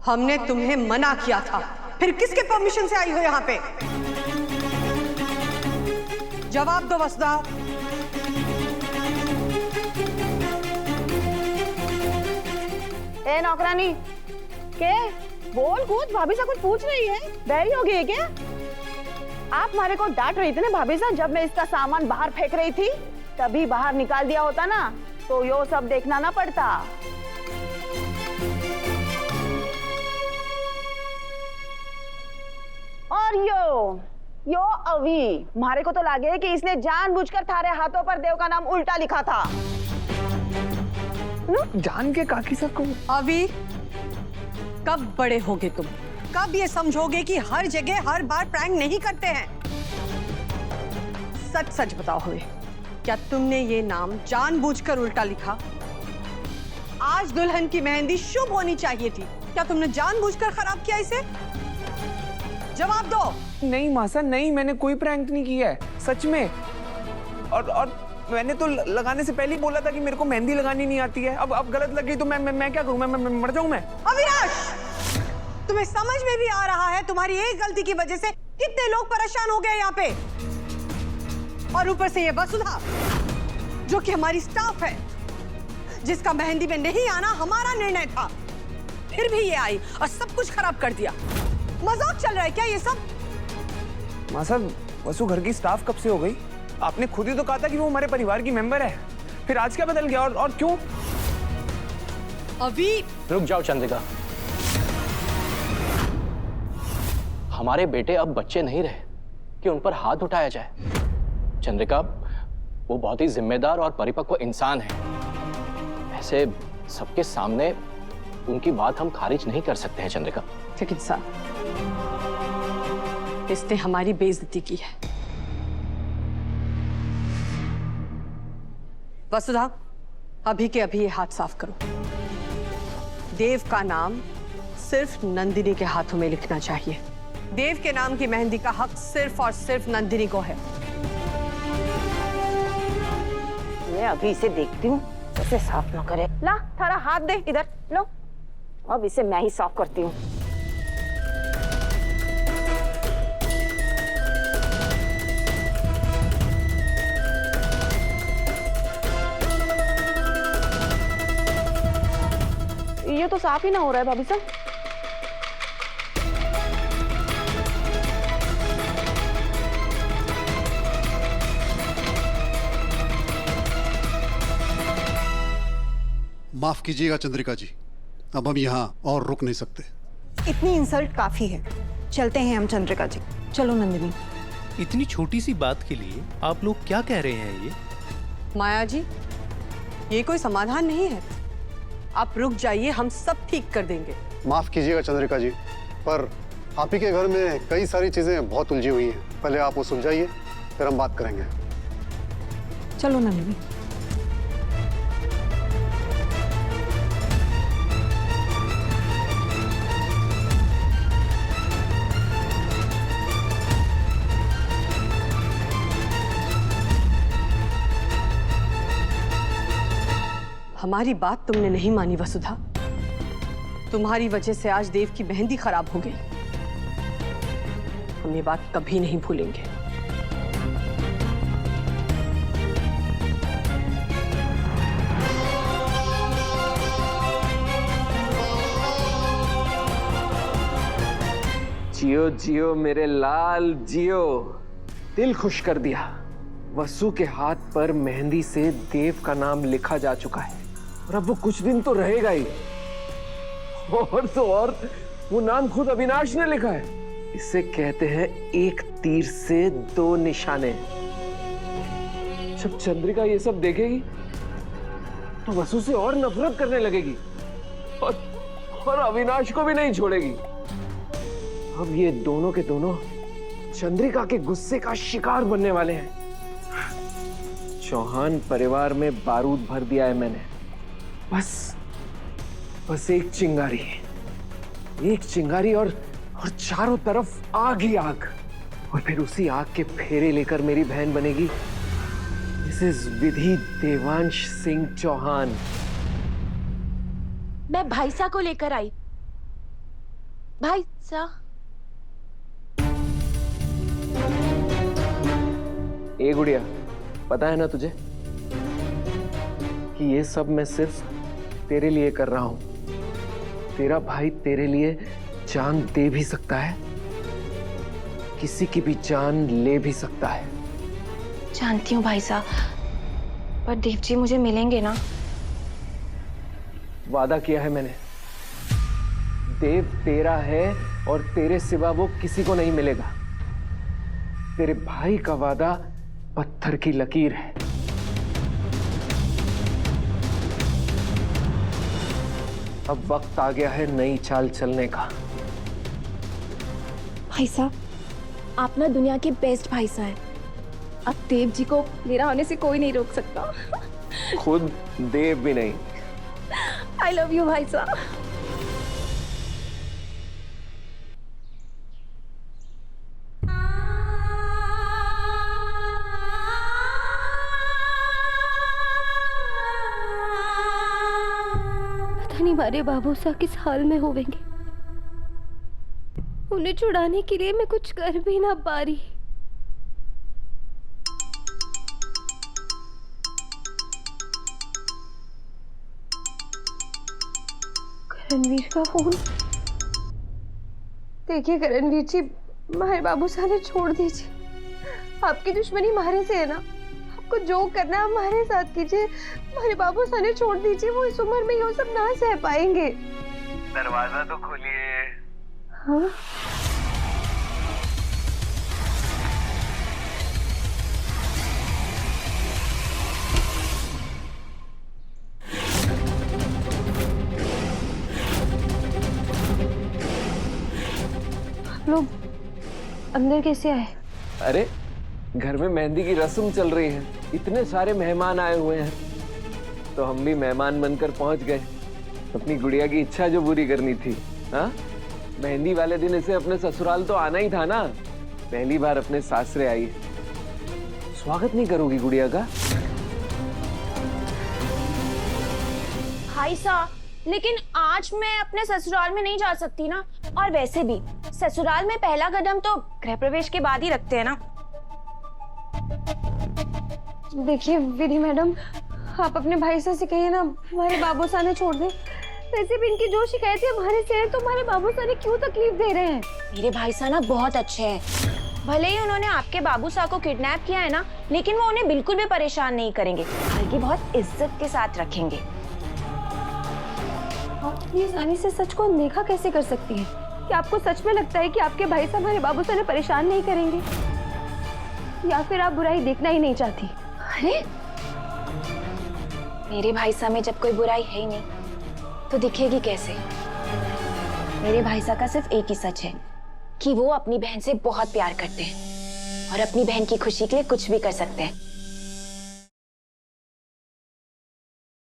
हमने तुम्हें मना किया था, फिर किसके परमिशन से आई हो यहाँ पे? जवाब दो वसुधा। ए नौकरानी, के बोल कुछ, भाभी से कुछ पूछ रही है? बहरी हो गई है क्या? आप हमारे को डांट रही थी ना भाभी साहब, जब मैं इसका सामान बाहर फेंक रही थी, तभी बाहर निकाल दिया होता ना तो यो सब देखना ना पड़ता। और यो अवी, हमारे को तो लगे कि इसने जानबूझकर थारे हाथों पर देव का नाम उल्टा लिखा था। जान के काकी साहब को। अभी कब बड़े होगे तुम? कब ये समझोगे कि हर जगह हर बार प्रैंक नहीं करते हैं? सच सच बताओ हमें, क्या तुमने ये नाम जानबूझकर उल्टा लिखा? आज दुल्हन की मेहंदी शुभ होनी चाहिए थी, क्या तुमने जानबूझकर खराब किया इसे? जवाब दो। नहीं मासा नहीं, मैंने कोई प्रैंक नहीं किया है सच में। और मैंने तो लगाने से पहले ही बोला था कि मेरे को मेहंदी लगानी नहीं आती है। अब गलत लग गई तो मैं क्या करूं? मैं मर जाऊं मैं? अविनाश, तुम्हें समझ में भी आ रहा है तुम्हारी एक गलती की वजह से कितने लोग परेशान हो गए यहाँ पे? और ऊपर से ये वसुधा जो कि हमारी स्टाफ है, जिसका मेहंदी में नहीं आना हमारा निर्णय था, फिर भी ये आई और सब कुछ खराब कर दिया। मजाक चल रहा है क्या ये सब? माँ साहब, वसु घर की स्टाफ कब से हो गई? आपने खुद ही तो कहा था कि वो हमारे परिवार की मेंबर है, फिर आज क्या बदल गया? और क्यों? अभी रुक जाओ चंद्रिका, हमारे बेटे अब बच्चे नहीं रहे कि उन पर हाथ उठाया जाए। चंद्रिका, वो बहुत ही जिम्मेदार और परिपक्व इंसान है, ऐसे सबके सामने उनकी बात हम खारिज नहीं कर सकते हैं चंद्रिका। लेकिन साहब, इसने हमारी बेइज्जती की है। वसुधा, अभी के अभी ये हाथ साफ करो। देव का नाम सिर्फ नंदिनी के हाथों में लिखना चाहिए। देव के नाम की मेहंदी का हक सिर्फ और सिर्फ नंदिनी को है। मैं अभी इसे देखती हूँ कैसे साफ ना करे। ला थारा हाथ दे इधर, लो। अब इसे मैं ही साफ करती हूँ। ये तो साफ ही ना हो रहा है भाभी साहब। माफ कीजिएगा चंद्रिका जी, अब हम यहाँ और रुक नहीं सकते। इतनी इंसल्ट काफी है, चलते हैं हम चंद्रिका जी। चलो नंदिनी। इतनी छोटी सी बात के लिए आप लोग क्या कह रहे हैं? ये माया जी, ये कोई समाधान नहीं है। आप रुक जाइए, हम सब ठीक कर देंगे। माफ कीजिएगा चंद्रिका जी, पर आप ही के घर में कई सारी चीजें बहुत उलझी हुई हैं। पहले आप वो सुलझाइए, फिर हम बात करेंगे। चलो नंदिनी। हमारी बात तुमने नहीं मानी वसुधा। तुम्हारी वजह से आज देव की मेहंदी खराब हो गई। हम ये बात कभी नहीं भूलेंगे। जियो जियो मेरे लाल जियो, दिल खुश कर दिया। वसु के हाथ पर मेहंदी से देव का नाम लिखा जा चुका है और अब वो कुछ दिन तो रहेगा ही। और तो और वो नाम खुद अविनाश ने लिखा है। इसे कहते हैं एक तीर से दो निशाने। जब चंद्रिका ये सब देखेगी तो वसु से और नफरत करने लगेगी और अविनाश को भी नहीं छोड़ेगी। अब ये दोनों के दोनों चंद्रिका के गुस्से का शिकार बनने वाले हैं। चौहान परिवार में बारूद भर दिया है मैंने। बस एक चिंगारी और चारों तरफ आग ही आग। और फिर उसी आग के फेरे लेकर मेरी बहन बनेगी मिसेस विधि देवांश सिंह चौहान। मैं भाईसा को लेकर आई। भाई साहब। ए गुड़िया, पता है ना तुझे कि ये सब मैं सिर्फ तेरे लिए कर रहा हूं। तेरा भाई तेरे लिए जान दे भी सकता है, किसी की भी जान ले भी सकता है। जानती हूँ भाई साहब, पर देव जी मुझे मिलेंगे ना? वादा किया है मैंने, देव तेरा है और तेरे सिवा वो किसी को नहीं मिलेगा। तेरे भाई का वादा पत्थर की लकीर है। अब वक्त आ गया है नई चाल चलने का। भाई साहब, आप ना दुनिया के बेस्ट भाई साहब हैं। अब देव जी को मेरा होने से कोई नहीं रोक सकता। खुद देव भी नहीं। आई लव यू भाई साहब। पता नहीं हमारे बाबू साहब किस हाल में होवेंगे। उन्हें छुड़ाने के लिए मैं कुछ कर भी ना पा रही। करणवीर का फोन। देखिए करणवीर जी, हमारे बाबू साहब ने छोड़ दीजिए। आपकी दुश्मनी हमारे से है ना, आपको जो करना है हमारे साथ कीजिए। हमारे बाबू साहब ने छोड़ दीजिए, वो इस उम्र में ये सब ना सह पाएंगे। दरवाजा तो खोलिए। हाँ? लोग अंदर कैसे आए? अरे घर में मेहंदी की रस्म चल रही है, इतने सारे मेहमान आए हुए हैं, तो हम भी मेहमान बनकर पहुंच गए। अपनी गुड़िया की इच्छा जो पूरी करनी थी। हाँ, मेहंदी वाले दिन इसे अपने ससुराल तो आना ही था ना। पहली बार अपने सासरे आई, स्वागत नहीं करोगी गुड़िया का? भाई साहब, लेकिन आज मैं अपने ससुराल में नहीं जा सकती ना। और वैसे भी ससुराल में पहला कदम तो गृह प्रवेश के बाद ही रखते हैं ना। देखिए विधि मैडम, आप अपने भाई साहब से कहिए ना हमारे बाबू साहब ने छोड़ दे। वैसे भी इनकी जो शिकायतें हमारे से हैं, तो हमारे बाबू साहब ने क्यों तकलीफ दे रहे हैं? मेरे भाई साहब ना बहुत अच्छे हैं। भले ही उन्होंने आपके बाबू साहब को किडनैप किया है ना, लेकिन वो उन्हें बिल्कुल भी परेशान नहीं करेंगे, बल्कि बहुत इज्जत के साथ रखेंगे। आप ये आसानी से सच को अनदेखा कैसे कर सकती हैं? क्या आपको सच में लगता है कि आपके भाई साहब हमारे बाबू साहब ने परेशान नहीं करेंगे, या फिर आप बुराई देखना ही नहीं चाहती? अरे मेरे भाई साहब में जब कोई बुराई है ही नहीं, तो दिखेगी कैसे? मेरे भाई साहब का सिर्फ एक ही सच है कि वो अपनी बहन से बहुत प्यार करते हैं और अपनी बहन की खुशी के लिए कुछ भी कर सकते हैं।